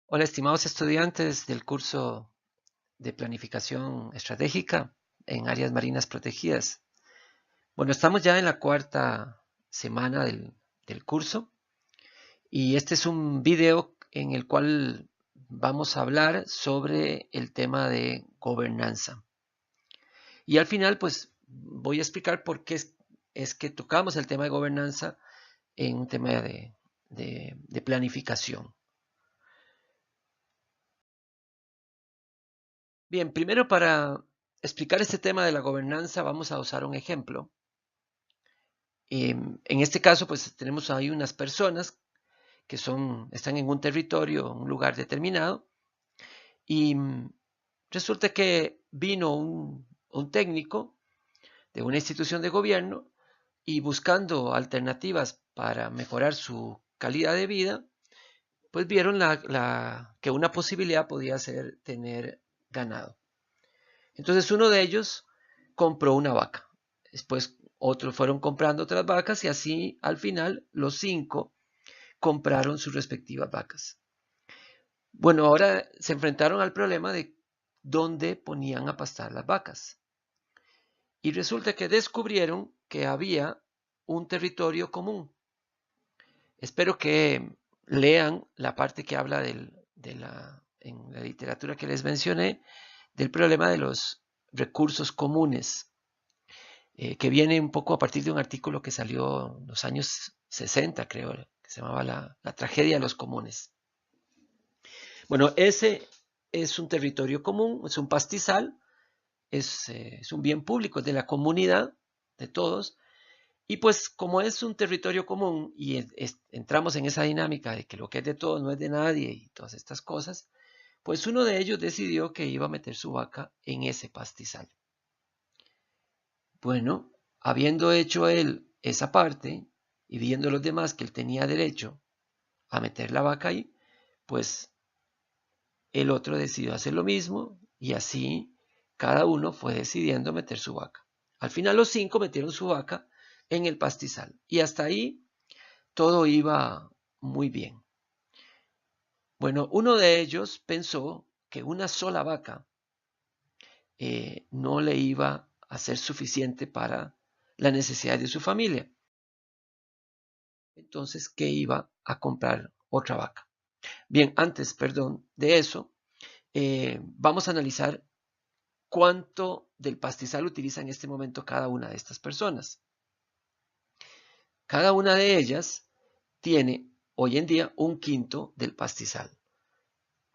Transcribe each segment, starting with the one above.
Hola, estimados estudiantes del curso de Planificación Estratégica en Áreas Marinas Protegidas. Bueno, estamos ya en la cuarta semana del curso y este es un video en el cual vamos a hablar sobre el tema de gobernanza. Y al final, pues, voy a explicar por qué es que tocamos el tema de gobernanza en un tema de planificación. Bien, primero para explicar este tema de la gobernanza vamos a usar un ejemplo. En este caso, pues tenemos ahí unas personas que están en un territorio, un lugar determinado, y resulta que vino un técnico de una institución de gobierno y buscando alternativas para mejorar su calidad de vida, pues vieron que una posibilidad podía ser tener ganado. Entonces uno de ellos compró una vaca. Después otros fueron comprando otras vacas y así al final los 5 compraron sus respectivas vacas. Bueno, ahora se enfrentaron al problema de dónde ponían a pastar las vacas. Y resulta que descubrieron que había un territorio común. Espero que lean la parte que habla en la literatura que les mencioné del problema de los recursos comunes. Que viene un poco a partir de un artículo que salió en los años 60, creo, que se llamaba la tragedia de los comunes. Bueno, ese es un territorio común, es un pastizal, es un bien público, es de la comunidad, de todos, y pues como es un territorio común y entramos en esa dinámica de que lo que es de todos no es de nadie y todas estas cosas, pues uno de ellos decidió que iba a meter su vaca en ese pastizal. Bueno, habiendo hecho él esa parte y viendo los demás que él tenía derecho a meter la vaca ahí, pues el otro decidió hacer lo mismo y así cada uno fue decidiendo meter su vaca. Al final los 5 metieron su vaca en el pastizal y hasta ahí todo iba muy bien. Bueno, uno de ellos pensó que una sola vaca no le iba a ser suficiente para la necesidad de su familia. Entonces que iba a comprar otra vaca. Bien, antes, perdón, de eso, vamos a analizar cuánto del pastizal utiliza en este momento cada una de estas personas. Cada una de ellas tiene hoy en día un quinto del pastizal.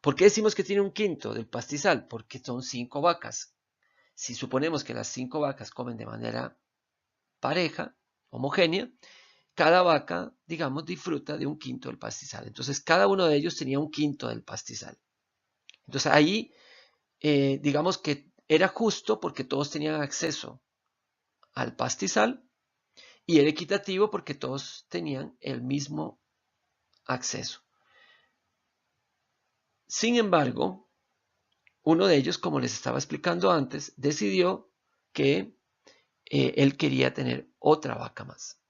¿Por qué decimos que tiene un quinto del pastizal? Porque son 5 vacas. Si suponemos que las 5 vacas comen de manera pareja, homogénea, cada vaca, digamos, disfruta de un quinto del pastizal. Entonces, cada uno de ellos tenía un quinto del pastizal. Entonces, ahí, digamos que era justo porque todos tenían acceso al pastizal y era equitativo porque todos tenían el mismo acceso. Sin embargo, uno de ellos, como les estaba explicando antes, decidió que él quería tener otra vaca más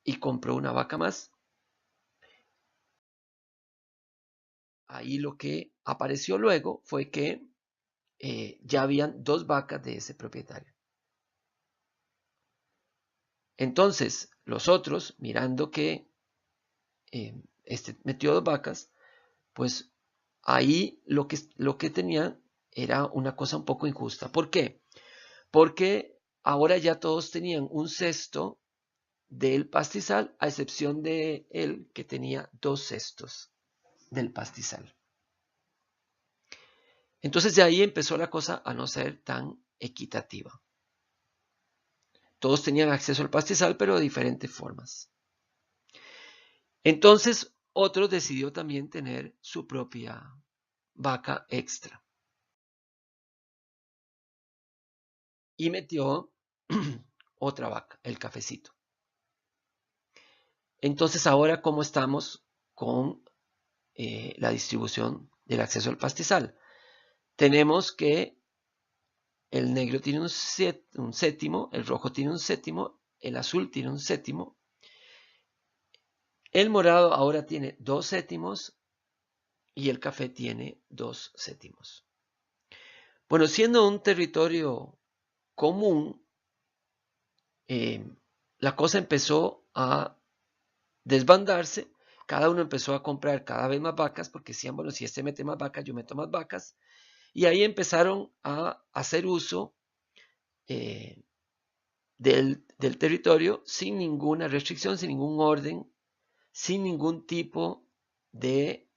y compró una vaca más. Ahí lo que apareció luego fue que ya habían 2 vacas de ese propietario. Entonces, los otros, mirando que este metió 2 vacas, pues ahí lo que tenían era una cosa un poco injusta. ¿Por qué? Porque ahora ya todos tenían un cesto del pastizal, a excepción de él que tenía 2 cestos del pastizal. Entonces de ahí empezó la cosa a no ser tan equitativa. Todos tenían acceso al pastizal, pero de diferentes formas. Entonces otro decidió también tener su propia vaca extra y metió otra vaca, el cafecito. Entonces ahora, ¿cómo estamos con la distribución del acceso al pastizal? Tenemos que el negro tiene un séptimo, el rojo tiene un séptimo, el azul tiene un séptimo, el morado ahora tiene 2 séptimos y el café tiene 2/7. Bueno, siendo un territorio común, la cosa empezó a desbandarse. Cada uno empezó a comprar cada vez más vacas porque decían, bueno, si este mete más vacas, yo meto más vacas. Y ahí empezaron a hacer uso del territorio sin ninguna restricción, sin ningún orden, sin ningún tipo de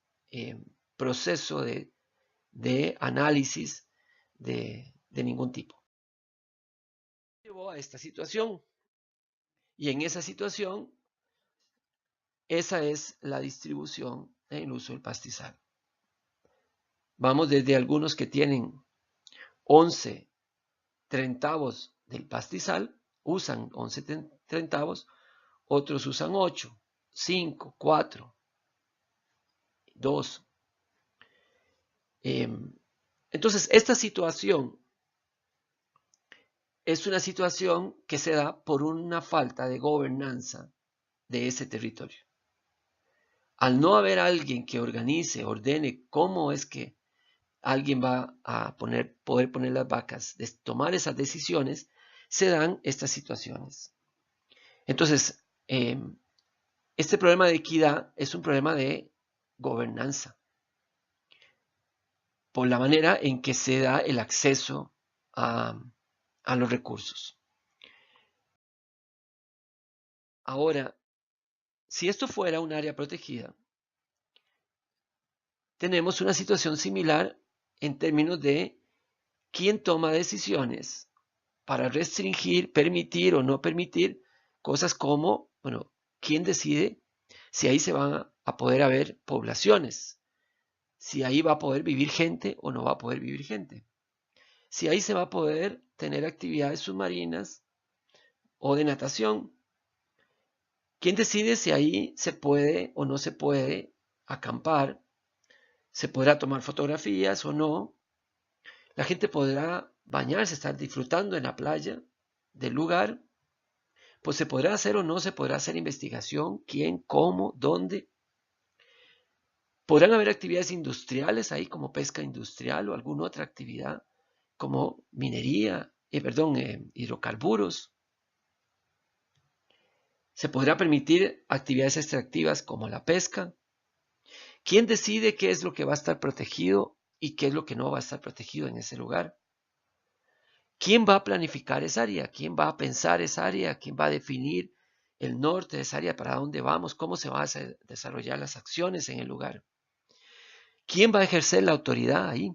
proceso de análisis de ningún tipo. Llevó a esta situación, y en esa situación, esa es la distribución en el uso del pastizal. Vamos desde algunos que tienen 11 treintavos del pastizal, usan 11 treintavos, otros usan 8, 5, 4, 2. Entonces, esta situación es una situación que se da por una falta de gobernanza de ese territorio. Al no haber alguien que organice, ordene cómo es que alguien va a poder poner las vacas, de tomar esas decisiones, se dan estas situaciones. Entonces, este problema de equidad es un problema de gobernanza, por la manera en que se da el acceso a los recursos. Ahora, si esto fuera un área protegida, tenemos una situación similar en términos de quién toma decisiones para restringir, permitir o no permitir cosas como, bueno, quién decide si ahí se van a poder haber poblaciones, si ahí va a poder vivir gente o no va a poder vivir gente, si ahí se va a poder tener actividades submarinas o de natación. ¿Quién decide si ahí se puede o no se puede acampar? ¿Se podrá tomar fotografías o no? La gente podrá bañarse, estar disfrutando en la playa del lugar. Pues se podrá hacer o no se podrá hacer investigación, quién, cómo, dónde. Podrán haber actividades industriales ahí como pesca industrial o alguna otra actividad como minería, hidrocarburos. Se podrá permitir actividades extractivas como la pesca. ¿Quién decide qué es lo que va a estar protegido y qué es lo que no va a estar protegido en ese lugar? ¿Quién va a planificar esa área? ¿Quién va a pensar esa área? ¿Quién va a definir el norte de esa área? ¿Para dónde vamos? ¿Cómo se van a desarrollar las acciones en el lugar? ¿Quién va a ejercer la autoridad ahí?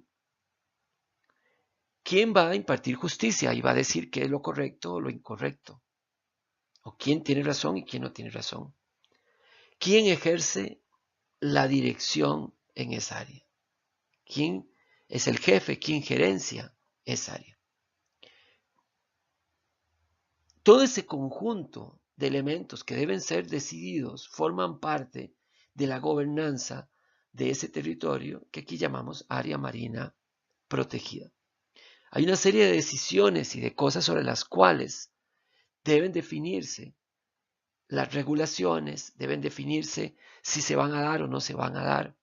¿Quién va a impartir justicia y va a decir qué es lo correcto o lo incorrecto? ¿O quién tiene razón y quién no tiene razón? ¿Quién ejerce la dirección en esa área? ¿Quién es el jefe? ¿Quién gerencia esa área? Todo ese conjunto de elementos que deben ser decididos forman parte de la gobernanza de ese territorio que aquí llamamos área marina protegida. Hay una serie de decisiones y de cosas sobre las cuales deben definirse las regulaciones, deben definirse si se van a dar o no se van a dar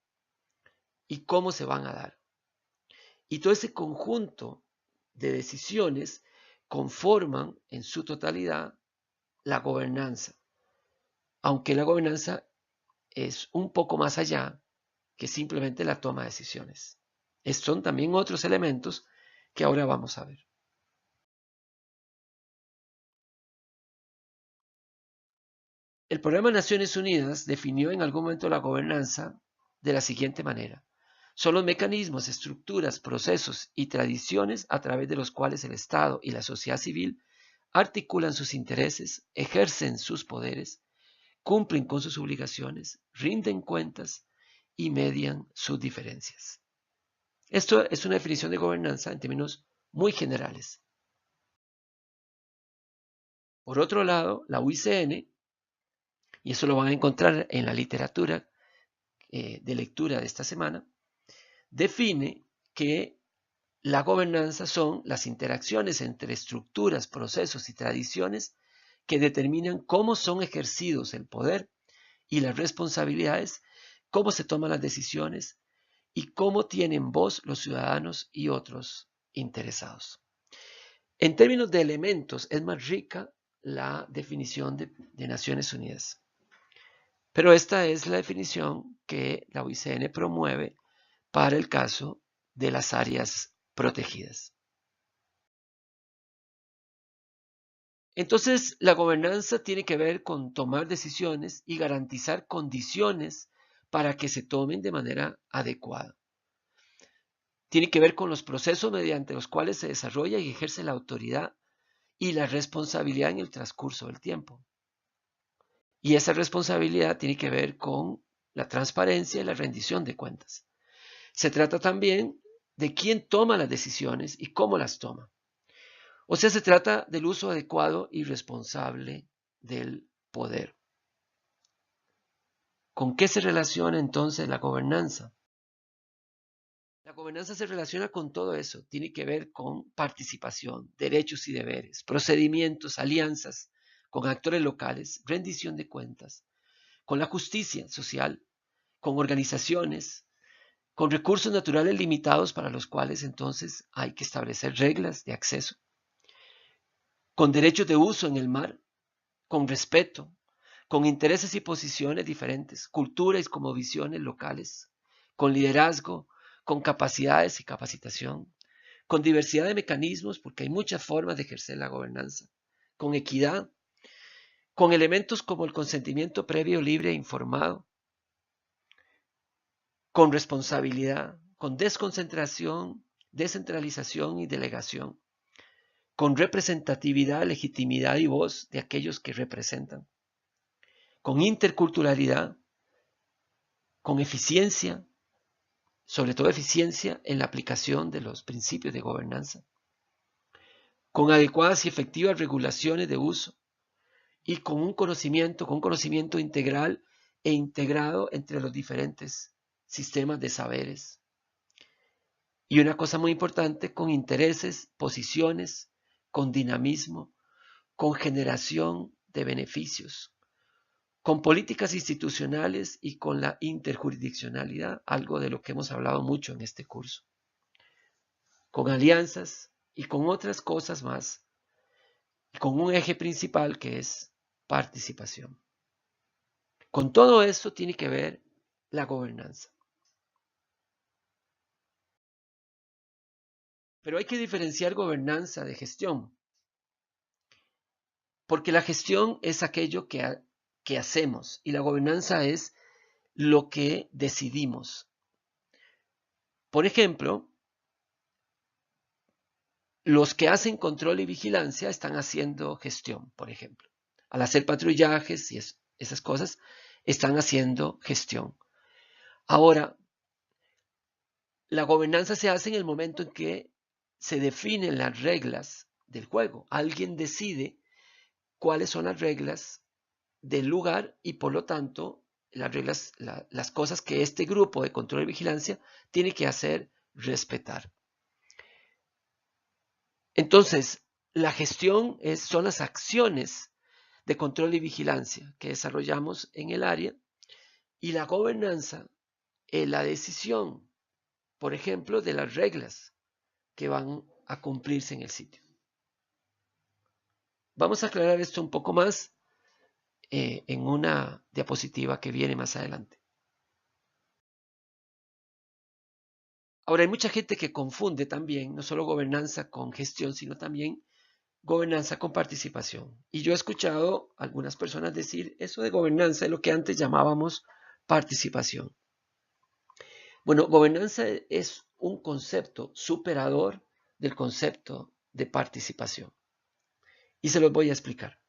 y cómo se van a dar. Y todo ese conjunto de decisiones conforman en su totalidad la gobernanza, aunque la gobernanza es un poco más allá que simplemente la toma de decisiones. Son también otros elementos que ahora vamos a ver. El Programa de Naciones Unidas definió en algún momento la gobernanza de la siguiente manera. Son los mecanismos, estructuras, procesos y tradiciones a través de los cuales el Estado y la sociedad civil articulan sus intereses, ejercen sus poderes, cumplen con sus obligaciones, rinden cuentas y median sus diferencias. Esto es una definición de gobernanza en términos muy generales. Por otro lado, la UICN, y eso lo van a encontrar en la literatura de lectura de esta semana, define que la gobernanza son las interacciones entre estructuras, procesos y tradiciones que determinan cómo son ejercidos el poder y las responsabilidades, cómo se toman las decisiones, y cómo tienen voz los ciudadanos y otros interesados. En términos de elementos, es más rica la definición de Naciones Unidas. Pero esta es la definición que la OICN promueve para el caso de las áreas protegidas. Entonces, la gobernanza tiene que ver con tomar decisiones y garantizar condiciones para que se tomen de manera adecuada. Tiene que ver con los procesos mediante los cuales se desarrolla y ejerce la autoridad y la responsabilidad en el transcurso del tiempo. Y esa responsabilidad tiene que ver con la transparencia y la rendición de cuentas. Se trata también de quién toma las decisiones y cómo las toma. O sea, se trata del uso adecuado y responsable del poder. ¿Con qué se relaciona entonces la gobernanza? La gobernanza se relaciona con todo eso. Tiene que ver con participación, derechos y deberes, procedimientos, alianzas con actores locales, rendición de cuentas, con la justicia social, con organizaciones, con recursos naturales limitados para los cuales entonces hay que establecer reglas de acceso, con derechos de uso en el mar, con respeto, con intereses y posiciones diferentes, culturas como visiones locales, con liderazgo, con capacidades y capacitación, con diversidad de mecanismos, porque hay muchas formas de ejercer la gobernanza, con equidad, con elementos como el consentimiento previo, libre e informado, con responsabilidad, con desconcentración, descentralización y delegación, con representatividad, legitimidad y voz de aquellos que representan, con interculturalidad, con eficiencia, sobre todo eficiencia en la aplicación de los principios de gobernanza, con adecuadas y efectivas regulaciones de uso y con un conocimiento integral e integrado entre los diferentes sistemas de saberes. Y una cosa muy importante, con intereses, posiciones, con dinamismo, con generación de beneficios, con políticas institucionales y con la interjurisdiccionalidad, algo de lo que hemos hablado mucho en este curso, con alianzas y con otras cosas más, con un eje principal que es participación. Con todo eso tiene que ver la gobernanza. Pero hay que diferenciar gobernanza de gestión, porque la gestión es aquello que hacemos y la gobernanza es lo que decidimos. Por ejemplo, los que hacen control y vigilancia están haciendo gestión, por ejemplo. Al hacer patrullajes y esas cosas, están haciendo gestión. Ahora, la gobernanza se hace en el momento en que se definen las reglas del juego. Alguien decide cuáles son las reglas del lugar y por lo tanto las reglas, las cosas que este grupo de control y vigilancia tiene que hacer respetar. Entonces, la gestión son las acciones de control y vigilancia que desarrollamos en el área y la gobernanza es la decisión, por ejemplo, de las reglas que van a cumplirse en el sitio. Vamos a aclarar esto un poco más en una diapositiva que viene más adelante. Ahora, hay mucha gente que confunde también, no solo gobernanza con gestión, sino también gobernanza con participación. Y yo he escuchado a algunas personas decir, eso de gobernanza es lo que antes llamábamos participación. Bueno, gobernanza es un concepto superador del concepto de participación. Y se los voy a explicar.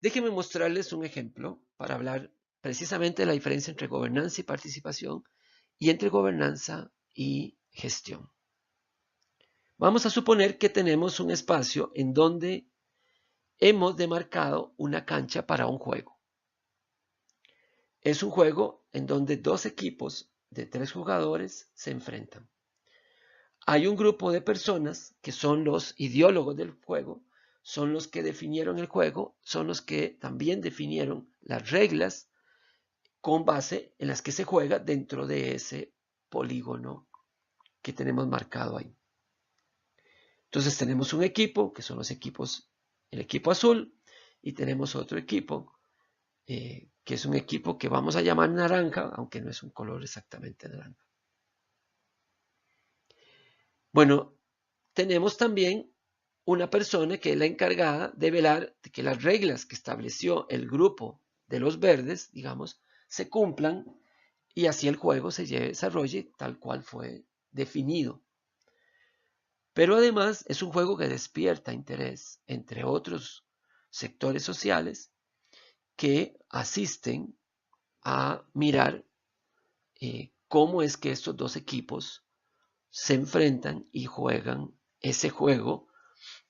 Déjenme mostrarles un ejemplo para hablar precisamente de la diferencia entre gobernanza y participación y entre gobernanza y gestión. Vamos a suponer que tenemos un espacio en donde hemos demarcado una cancha para un juego. Es un juego en donde dos equipos de 3 jugadores se enfrentan. Hay un grupo de personas que son los ideólogos del juego, son los que definieron el juego, son los que también definieron las reglas con base en las que se juega dentro de ese polígono que tenemos marcado ahí. Entonces tenemos un equipo, que son los equipos, el equipo azul, y tenemos otro equipo, que es un equipo que vamos a llamar naranja, aunque no es un color exactamente naranja. Bueno, tenemos también una persona que es la encargada de velar de que las reglas que estableció el grupo de los verdes, digamos, se cumplan y así el juego se desarrolle tal cual fue definido. Pero además es un juego que despierta interés entre otros sectores sociales que asisten a mirar cómo es que estos dos equipos se enfrentan y juegan ese juego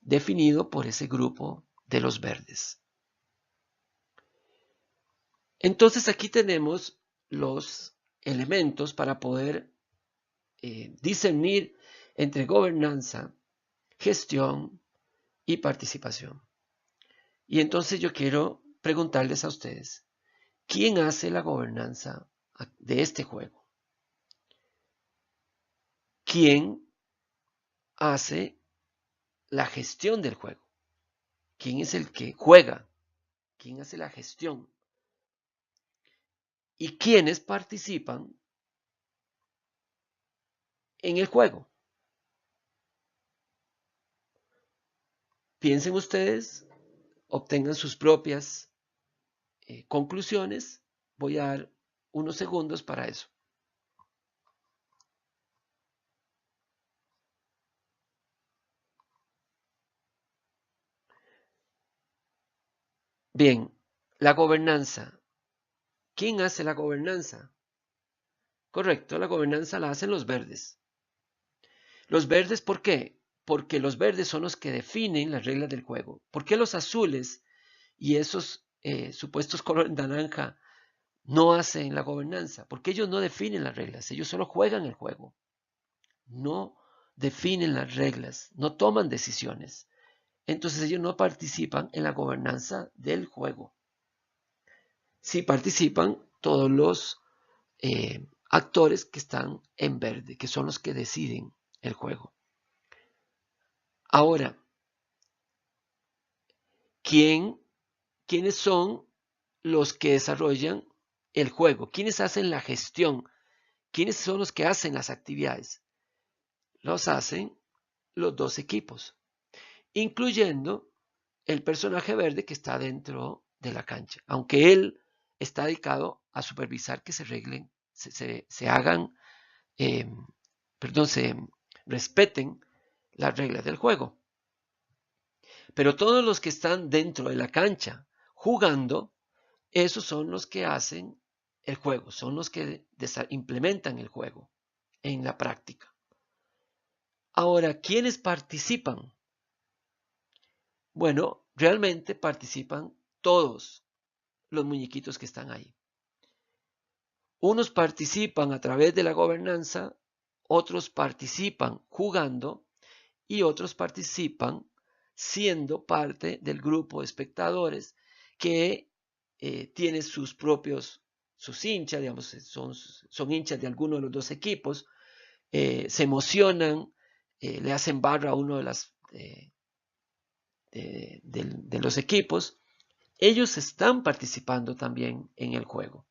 definido por ese grupo de los verdes. Entonces aquí tenemos los elementos para poder discernir entre gobernanza, gestión y participación. Y entonces yo quiero preguntarles a ustedes, ¿quién hace la gobernanza de este juego? ¿Quién hace la gestión del juego? ¿Quién es el que juega? ¿Quién hace la gestión? ¿Y quiénes participan en el juego? Piensen ustedes, obtengan sus propias conclusiones. Voy a dar unos segundos para eso. Bien, la gobernanza. ¿Quién hace la gobernanza? Correcto, la gobernanza la hacen los verdes. ¿Los verdes por qué? Porque los verdes son los que definen las reglas del juego. ¿Por qué los azules y esos supuestos colores naranja no hacen la gobernanza? Porque ellos no definen las reglas, ellos solo juegan el juego. No definen las reglas, no toman decisiones. Entonces ellos no participan en la gobernanza del juego. Sí participan todos los actores que están en verde, que son los que deciden el juego. Ahora, ¿quiénes son los que desarrollan el juego? ¿Quiénes hacen la gestión? ¿Quiénes son los que hacen las actividades? Los hacen los dos equipos, incluyendo el personaje verde que está dentro de la cancha, aunque él está dedicado a supervisar que se arreglen, se hagan, se respeten las reglas del juego. Pero todos los que están dentro de la cancha jugando, esos son los que hacen el juego, son los que implementan el juego en la práctica. Ahora, ¿quiénes participan? Bueno, realmente participan todos los muñequitos que están ahí. Unos participan a través de la gobernanza, otros participan jugando y otros participan siendo parte del grupo de espectadores que tiene sus hinchas, digamos, son hinchas de alguno de los dos equipos, se emocionan, le hacen barra a uno de los equipos. Ellos están participando también en el juego.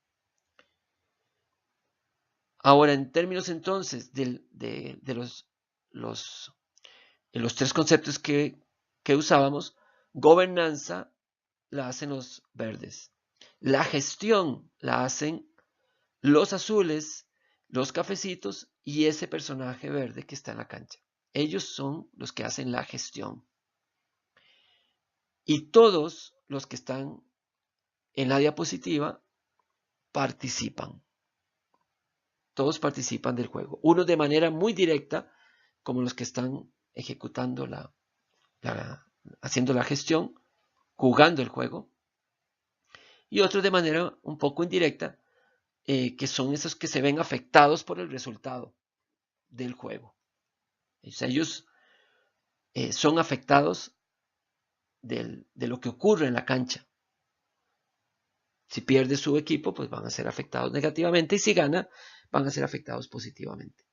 Ahora, en términos entonces de los tres conceptos que usábamos, gobernanza la hacen los verdes, la gestión la hacen los azules, los cafecitos y ese personaje verde que está en la cancha. Ellos son los que hacen la gestión. Y todos los que están en la diapositiva participan. Todos participan del juego. Unos de manera muy directa, como los que están ejecutando haciendo la gestión, jugando el juego. Y otros de manera un poco indirecta, que son esos que se ven afectados por el resultado del juego. O sea, ellos son afectados de lo que ocurre en la cancha. Si pierde su equipo, pues van a ser afectados negativamente, y si gana, van a ser afectados positivamente.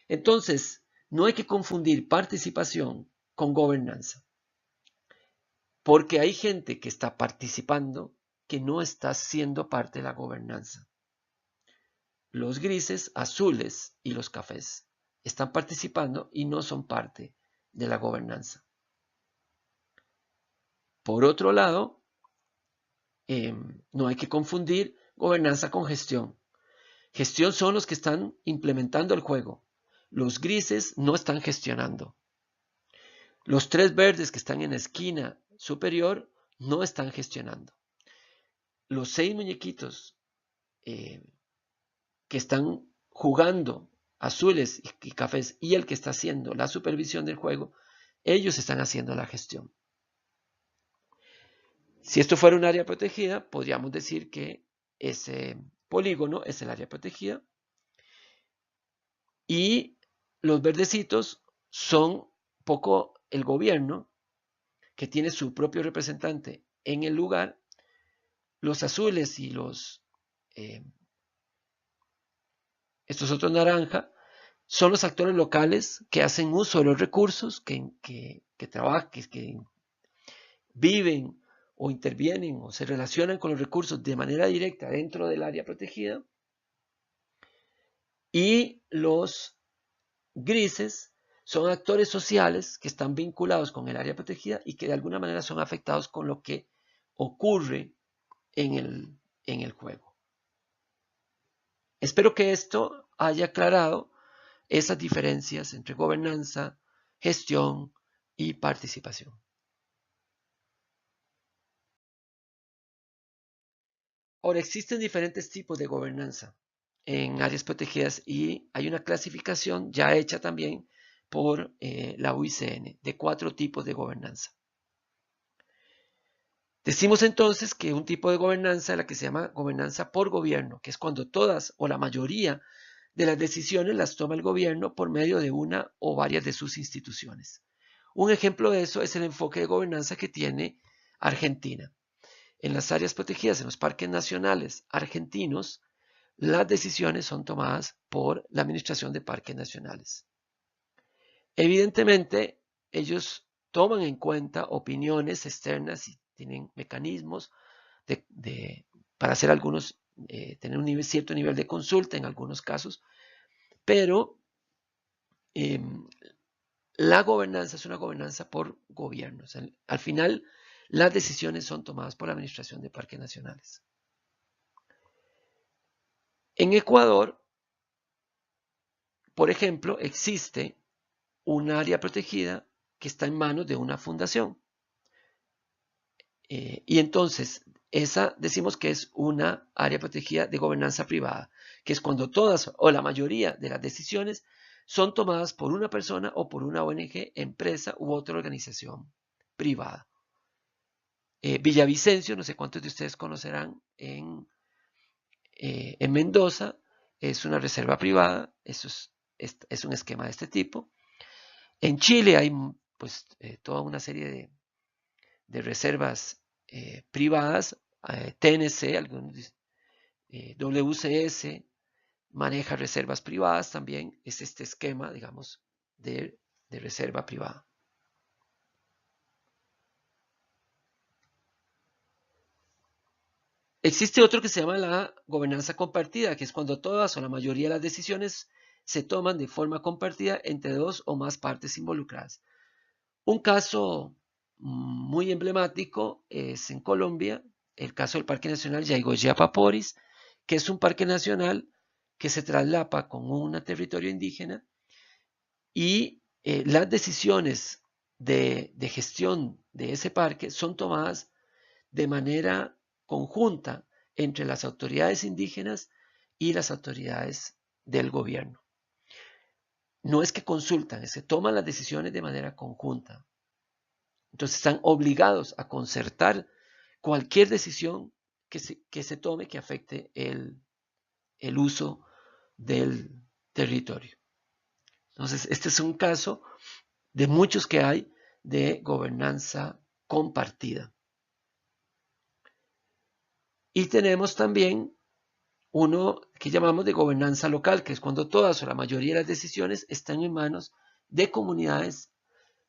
Entonces, no hay que confundir participación con gobernanza, porque hay gente que está participando que no está siendo parte de la gobernanza. Los grises, azules y los cafés están participando y no son parte de la gobernanza. Por otro lado, no hay que confundir gobernanza con gestión. Gestión son los que están implementando el juego. Los grises no están gestionando. Los 3 verdes que están en la esquina superior no están gestionando. Los 6 muñequitos que están jugando, azules y cafés, y el que está haciendo la supervisión del juego, ellos están haciendo la gestión. Si esto fuera un área protegida, podríamos decir que ese polígono es el área protegida y los verdecitos son poco el gobierno, que tiene su propio representante en el lugar. Los azules y estos otros naranja son los actores locales que hacen uso de los recursos, que trabajan, que viven o intervienen o se relacionan con los recursos de manera directa dentro del área protegida. Y los grises son actores sociales que están vinculados con el área protegida y que de alguna manera son afectados con lo que ocurre en el juego. Espero que esto haya aclarado esas diferencias entre gobernanza, gestión y participación. Ahora, existen diferentes tipos de gobernanza en áreas protegidas y hay una clasificación ya hecha también por la UICN de 4 tipos de gobernanza. Decimos entonces que un tipo de gobernanza es la que se llama gobernanza por gobierno, que es cuando todas o la mayoría de las decisiones las toma el gobierno por medio de una o varias de sus instituciones. Un ejemplo de eso es el enfoque de gobernanza que tiene Argentina. En las áreas protegidas, en los parques nacionales argentinos, las decisiones son tomadas por la Administración de Parques Nacionales. Evidentemente, ellos toman en cuenta opiniones externas y tienen mecanismos para hacer algunos, tener un cierto nivel de consulta en algunos casos, pero la gobernanza es una gobernanza por gobierno. O sea, al final, las decisiones son tomadas por la Administración de Parques Nacionales. En Ecuador, por ejemplo, existe un área protegida que está en manos de una fundación. Y entonces, esa decimos que es una área protegida de gobernanza privada, que es cuando todas o la mayoría de las decisiones son tomadas por una persona o por una ONG, empresa u otra organización privada. Villavicencio, no sé cuántos de ustedes conocerán, en Mendoza, es una reserva privada, eso es un esquema de este tipo. En Chile hay pues toda una serie de reservas privadas, TNC, WCS maneja reservas privadas también, es este esquema, digamos, de reserva privada. Existe otro que se llama la gobernanza compartida, que es cuando todas o la mayoría de las decisiones se toman de forma compartida entre 2 o más partes involucradas. Un caso muy emblemático es en Colombia, el caso del Parque Nacional Yaigüe-Paporis, que es un parque nacional que se traslapa con un territorio indígena y las decisiones de gestión de ese parque son tomadas de manera conjunta entre las autoridades indígenas y las autoridades del gobierno. No es que consultan, es que toman las decisiones de manera conjunta. Entonces están obligados a concertar cualquier decisión que se tome que afecte el uso del territorio. Entonces, este es un caso de muchos que hay de gobernanza compartida. Y tenemos también uno que llamamos de gobernanza local, que es cuando todas o la mayoría de las decisiones están en manos de comunidades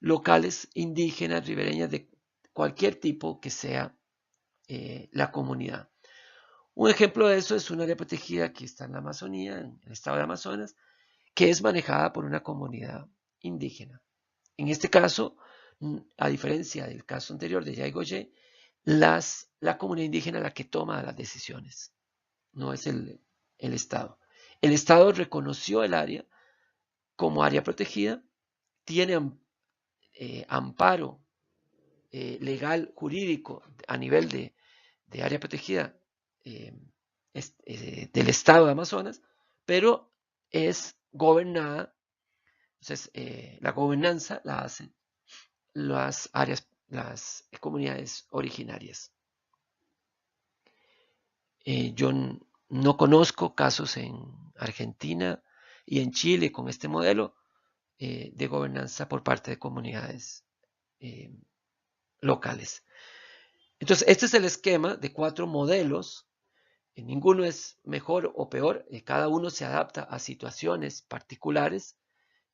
locales, indígenas, ribereñas, de cualquier tipo que sea la comunidad. Un ejemplo de eso es un área protegida que está en la Amazonía, en el estado de Amazonas, que es manejada por una comunidad indígena. En este caso, a diferencia del caso anterior de Yaigüe, la comunidad indígena es la que toma las decisiones, no es el Estado. El Estado reconoció el área como área protegida, tiene amparo legal, jurídico, a nivel de área protegida del estado de Amazonas, pero es gobernada, entonces la gobernanza la hacen las comunidades originarias. Yo no conozco casos en Argentina y en Chile con este modelo de gobernanza por parte de comunidades locales. Entonces, este es el esquema de 4 modelos. Ninguno es mejor o peor, cada uno se adapta a situaciones particulares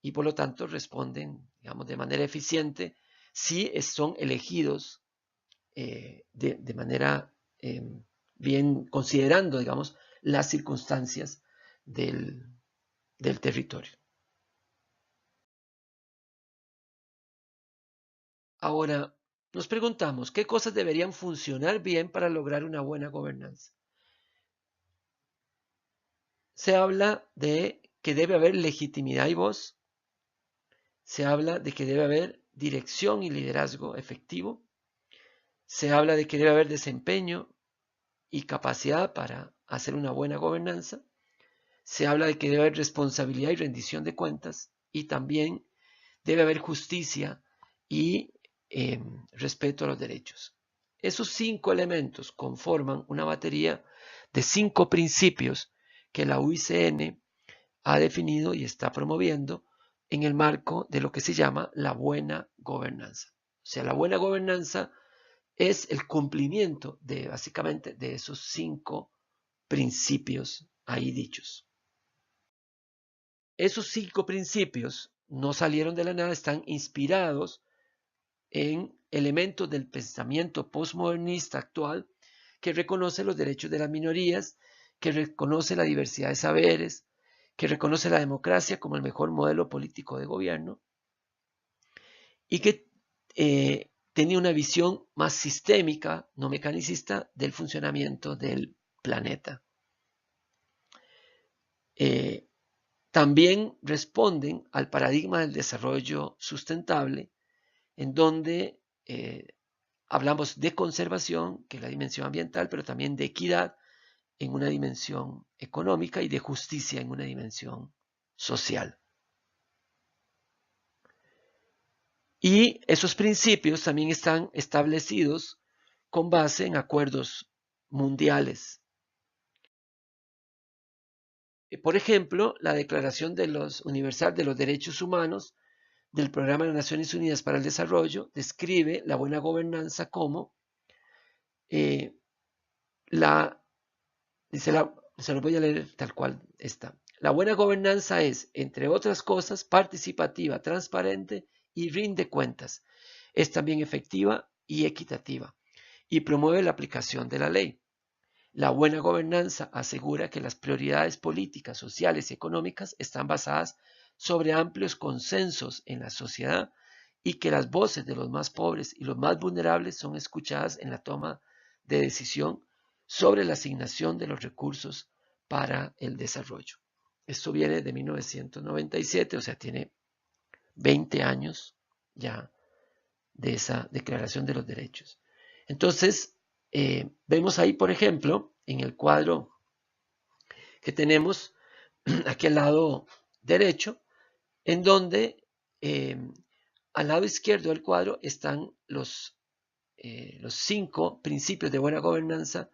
y por lo tanto responden, digamos, de manera eficiente si son elegidos de manera bien considerando, digamos, las circunstancias del territorio. Ahora, nos preguntamos, ¿qué cosas deberían funcionar bien para lograr una buena gobernanza? Se habla de que debe haber legitimidad y voz. Se habla de que debe haber dirección y liderazgo efectivo. Se habla de que debe haber desempeño y capacidad para hacer una buena gobernanza. Se habla de que debe haber responsabilidad y rendición de cuentas. Y también debe haber justicia y respeto a los derechos. Esos 5 elementos conforman una batería de 5 principios que la UICN ha definido y está promoviendo en el marco de lo que se llama la buena gobernanza. O sea, la buena gobernanza es el cumplimiento de básicamente de esos 5 principios ahí dichos. Esos 5 principios no salieron de la nada, están inspirados en elementos del pensamiento postmodernista actual que reconoce los derechos de las minorías, que reconoce la diversidad de saberes, que reconoce la democracia como el mejor modelo político de gobierno y que tenía una visión más sistémica, no mecanicista, del funcionamiento del planeta. También responden al paradigma del desarrollo sustentable, en donde hablamos de conservación, que es la dimensión ambiental, pero también de equidad en una dimensión económica y de justicia en una dimensión social. Y esos principios también están establecidos con base en acuerdos mundiales. Por ejemplo, la Declaración Universal de los Derechos Humanos del Programa de las Naciones Unidas para el Desarrollo describe la buena gobernanza como se lo voy a leer tal cual está. La buena gobernanza es, entre otras cosas, participativa, transparente y rinde cuentas. Es también efectiva y equitativa y promueve la aplicación de la ley. La buena gobernanza asegura que las prioridades políticas, sociales y económicas están basadas sobre amplios consensos en la sociedad y que las voces de los más pobres y los más vulnerables son escuchadas en la toma de decisión sobre la asignación de los recursos para el desarrollo. Esto viene de 1997, o sea, tiene 20 años ya de esa Declaración de los Derechos. Entonces, vemos ahí, por ejemplo, en el cuadro que tenemos aquí al lado derecho, en donde al lado izquierdo del cuadro están los 5 principios de buena gobernanza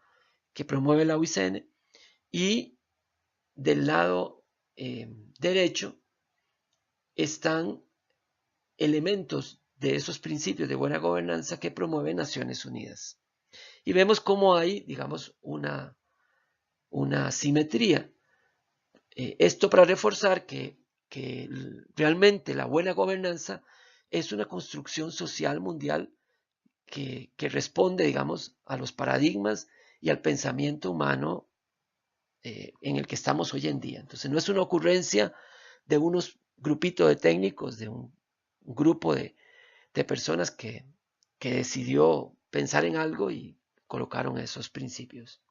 que promueve la UICN y del lado derecho están elementos de esos principios de buena gobernanza que promueve Naciones Unidas. Y vemos cómo hay, digamos, una simetría. Esto para reforzar que realmente la buena gobernanza es una construcción social mundial que responde, digamos, a los paradigmas y al pensamiento humano en el que estamos hoy en día. Entonces, no es una ocurrencia de unos grupitos de técnicos, de un grupo de personas que decidió pensar en algo y colocaron esos principios.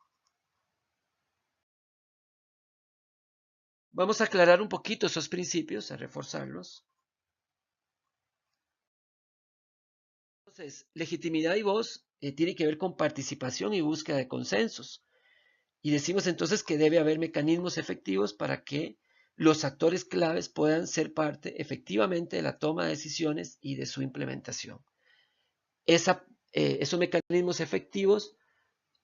Vamos a aclarar un poquito esos principios, a reforzarlos. Entonces, legitimidad y voz tiene que ver con participación y búsqueda de consensos. Y decimos entonces que debe haber mecanismos efectivos para que los actores claves puedan ser parte efectivamente de la toma de decisiones y de su implementación. Esos mecanismos efectivos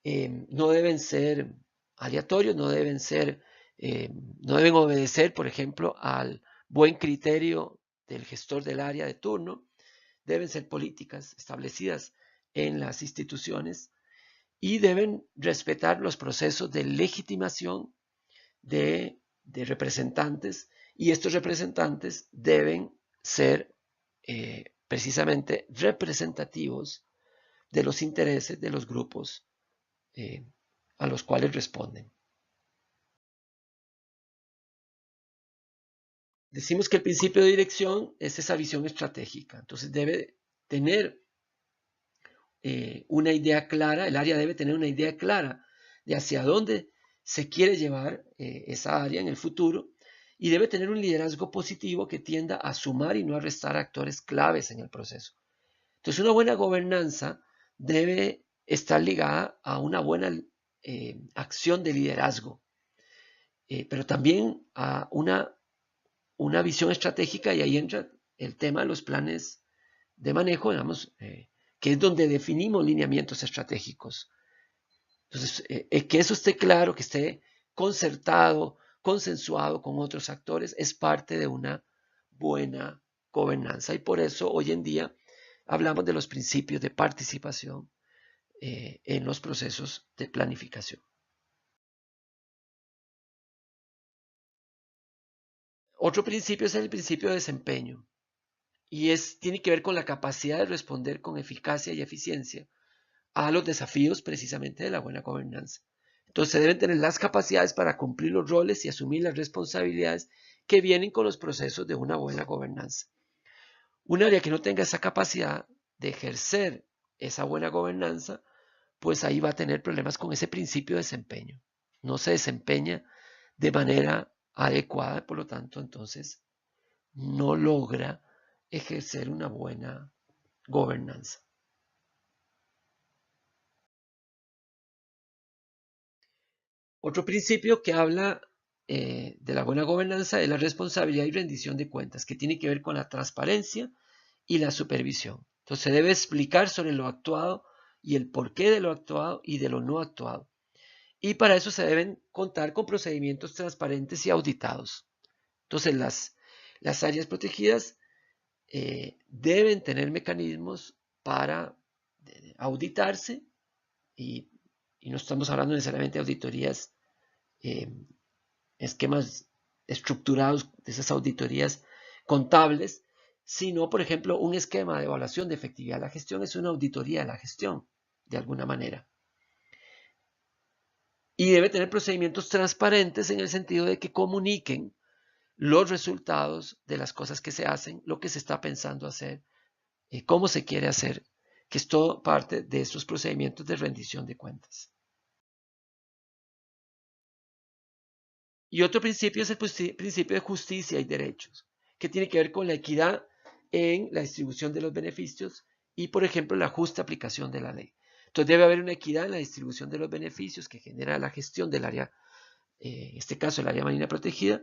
no deben ser aleatorios, no deben obedecer, por ejemplo, al buen criterio del gestor del área de turno, deben ser políticas establecidas en las instituciones y deben respetar los procesos de legitimación de representantes y estos representantes deben ser precisamente representativos de los intereses de los grupos a los cuales responden. Decimos que el principio de dirección es esa visión estratégica, entonces debe tener una idea clara, el área debe tener una idea clara de hacia dónde se quiere llevar esa área en el futuro y debe tener un liderazgo positivo que tienda a sumar y no a restar actores claves en el proceso. Entonces, una buena gobernanza debe estar ligada a una buena acción de liderazgo, pero también a una visión estratégica y ahí entra el tema de los planes de manejo, digamos, que es donde definimos lineamientos estratégicos. Entonces, que eso esté claro, que esté concertado, consensuado con otros actores, es parte de una buena gobernanza. Y por eso hoy en día hablamos de los principios de participación en los procesos de planificación. Otro principio es el principio de desempeño y tiene que ver con la capacidad de responder con eficacia y eficiencia a los desafíos precisamente de la buena gobernanza. Entonces se deben tener las capacidades para cumplir los roles y asumir las responsabilidades que vienen con los procesos de una buena gobernanza. Un área que no tenga esa capacidad de ejercer esa buena gobernanza, pues ahí va a tener problemas con ese principio de desempeño. No se desempeña de manera adecuada, por lo tanto, entonces no logra ejercer una buena gobernanza. Otro principio que habla de la buena gobernanza es la responsabilidad y rendición de cuentas, que tiene que ver con la transparencia y la supervisión. Entonces se debe explicar sobre lo actuado y el porqué de lo actuado y de lo no actuado. Y para eso se deben contar con procedimientos transparentes y auditados. Entonces las áreas protegidas deben tener mecanismos para auditarse y, y no estamos hablando necesariamente de auditorías eh, esquemas estructurados de esas auditorías contables, sino, por ejemplo, un esquema de evaluación de efectividad de la gestión es una auditoría de la gestión, de alguna manera. Y debe tener procedimientos transparentes en el sentido de que comuniquen los resultados de las cosas que se hacen, lo que se está pensando hacer, cómo se quiere hacer, que es todo parte de estos procedimientos de rendición de cuentas. Y otro principio es el principio de justicia y derechos, que tiene que ver con la equidad en la distribución de los beneficios y, por ejemplo, la justa aplicación de la ley. Entonces debe haber una equidad en la distribución de los beneficios que genera la gestión del área, en este caso el área marina protegida,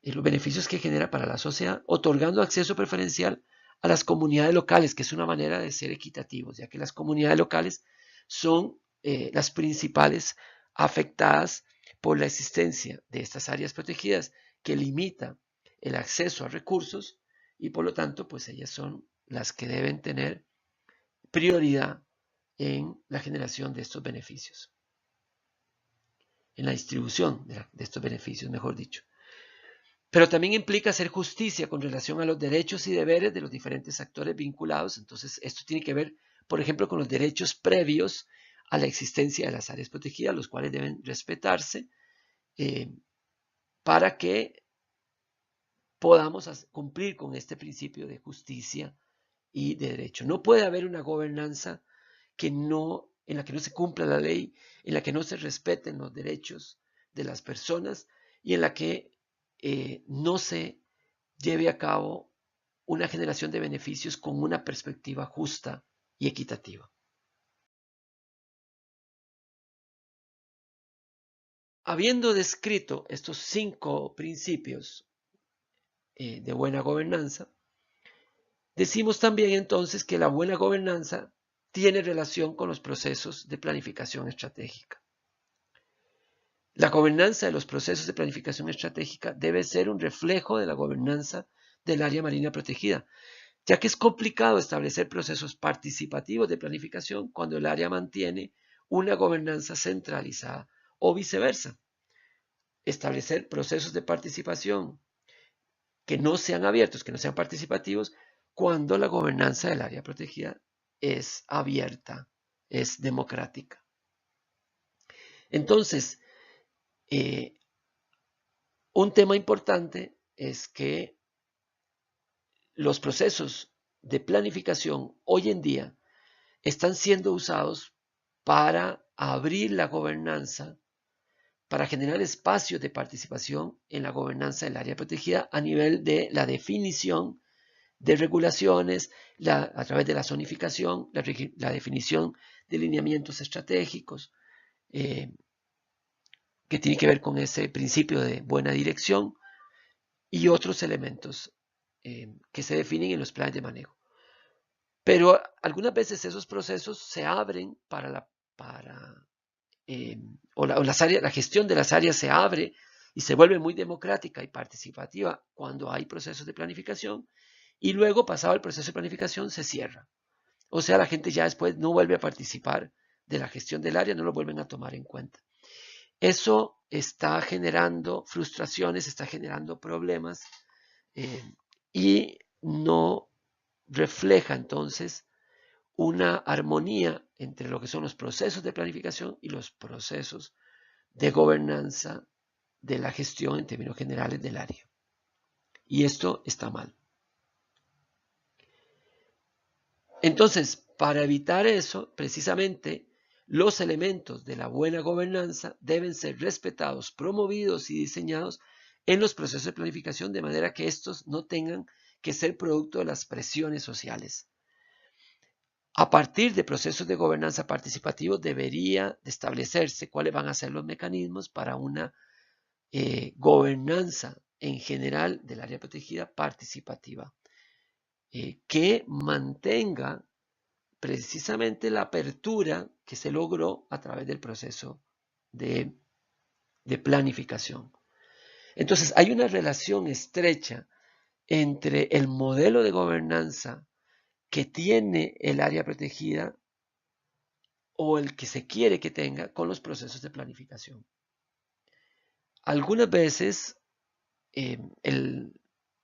los beneficios que genera para la sociedad, otorgando acceso preferencial a las comunidades locales, que es una manera de ser equitativos, ya que las comunidades locales son las principales afectadas por la existencia de estas áreas protegidas que limita el acceso a recursos y por lo tanto pues ellas son las que deben tener prioridad en la generación de estos beneficios, en la distribución de estos beneficios, mejor dicho. Pero también implica hacer justicia con relación a los derechos y deberes de los diferentes actores vinculados. Entonces, esto tiene que ver, por ejemplo, con los derechos previos a la existencia de las áreas protegidas, los cuales deben respetarse para que podamos cumplir con este principio de justicia y de derecho. No puede haber una gobernanza en la que no se cumpla la ley, en la que no se respeten los derechos de las personas y en la que no se lleve a cabo una generación de beneficios con una perspectiva justa y equitativa. Habiendo descrito estos 5 principios de buena gobernanza, decimos también entonces que la buena gobernanza tiene relación con los procesos de planificación estratégica. La gobernanza de los procesos de planificación estratégica debe ser un reflejo de la gobernanza del área marina protegida, ya que es complicado establecer procesos participativos de planificación cuando el área mantiene una gobernanza centralizada o viceversa. Establecer procesos de participación que no sean abiertos, que no sean participativos, cuando la gobernanza del área protegida es abierta, es democrática. Entonces, un tema importante es que los procesos de planificación hoy en día están siendo usados para abrir la gobernanza, para generar espacios de participación en la gobernanza del área protegida a nivel de la definición de regulaciones, a través de la zonificación, la definición de lineamientos estratégicos, que tiene que ver con ese principio de buena dirección y otros elementos que se definen en los planes de manejo. Pero algunas veces esos procesos se abren la gestión de las áreas se abre y se vuelve muy democrática y participativa cuando hay procesos de planificación y luego, pasado el proceso de planificación, se cierra. O sea, la gente ya después no vuelve a participar de la gestión del área, no lo vuelven a tomar en cuenta. Eso está generando frustraciones, está generando problemas y no refleja entonces una armonía entre lo que son los procesos de planificación y los procesos de gobernanza de la gestión en términos generales del área. Y esto está mal. Entonces, para evitar eso, precisamente, los elementos de la buena gobernanza deben ser respetados, promovidos y diseñados en los procesos de planificación de manera que estos no tengan que ser producto de las presiones sociales. A partir de procesos de gobernanza participativos debería de establecerse cuáles van a ser los mecanismos para una gobernanza en general del área protegida participativa, que mantenga precisamente la apertura que se logró a través del proceso de planificación. Entonces, hay una relación estrecha entre el modelo de gobernanza que tiene el área protegida o el que se quiere que tenga con los procesos de planificación. Algunas veces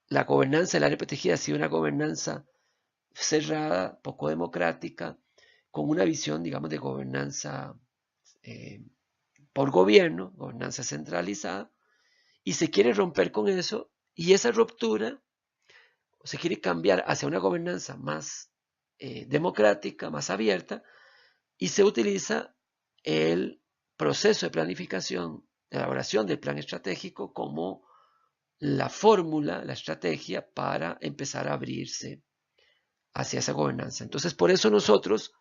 la gobernanza del área protegida ha sido una gobernanza cerrada, poco democrática, con una visión, digamos, de gobernanza por gobierno, gobernanza centralizada, y se quiere romper con eso, y esa ruptura se quiere cambiar hacia una gobernanza más democrática, más abierta, y se utiliza el proceso de planificación, de elaboración del plan estratégico como la fórmula, la estrategia para empezar a abrirse hacia esa gobernanza. Entonces, por eso nosotros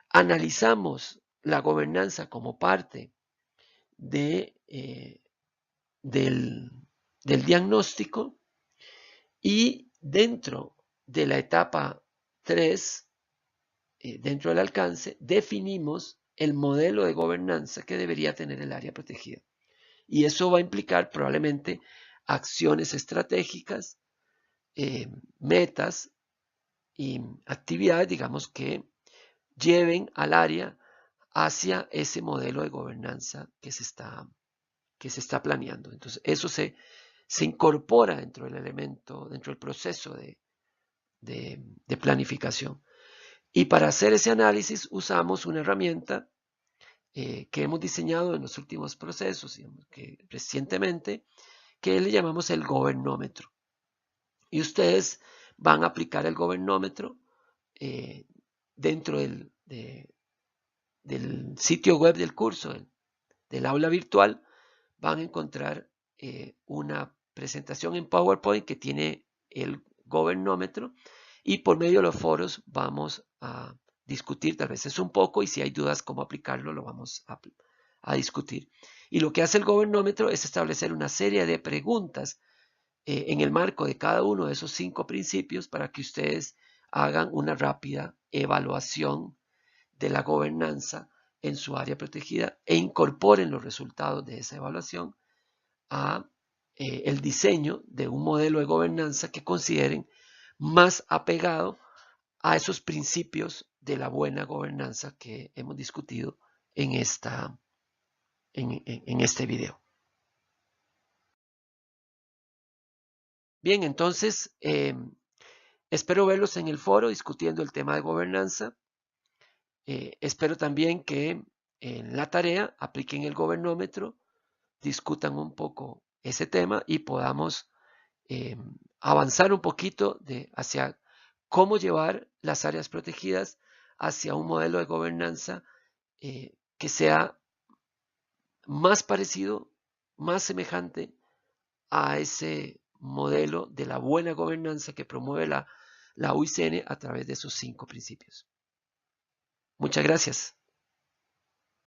analizamos la gobernanza como parte del diagnóstico y dentro de la etapa 3, dentro del alcance, definimos el modelo de gobernanza que debería tener el área protegida. Y eso va a implicar probablemente acciones estratégicas, metas y actividades, digamos, que lleven al área hacia ese modelo de gobernanza que se está planeando. Entonces, eso se incorpora dentro del elemento, dentro del proceso de planificación. Y para hacer ese análisis usamos una herramienta que hemos diseñado en los últimos procesos, digamos, que recientemente, que le llamamos el gobernómetro. Y ustedes van a aplicar el gobernómetro dentro del sitio web del curso, del aula virtual. Van a encontrar una presentación en PowerPoint que tiene el gobernómetro, y por medio de los foros vamos a discutir tal vez es un poco, y si hay dudas cómo aplicarlo lo vamos a discutir. Y lo que hace el gobernómetro es establecer una serie de preguntas en el marco de cada uno de esos 5 principios para que ustedes hagan una rápida evaluación de la gobernanza en su área protegida e incorporen los resultados de esa evaluación a el diseño de un modelo de gobernanza que consideren más apegado a esos principios de la buena gobernanza que hemos discutido en este video. Bien, entonces espero verlos en el foro discutiendo el tema de gobernanza. Espero también que en la tarea apliquen el gobernómetro, discutan un poco ese tema y podamos avanzar un poquito hacia cómo llevar las áreas protegidas hacia un modelo de gobernanza que sea más parecido, más semejante a ese modelo de la buena gobernanza que promueve la UICN a través de esos 5 principios. Muchas gracias.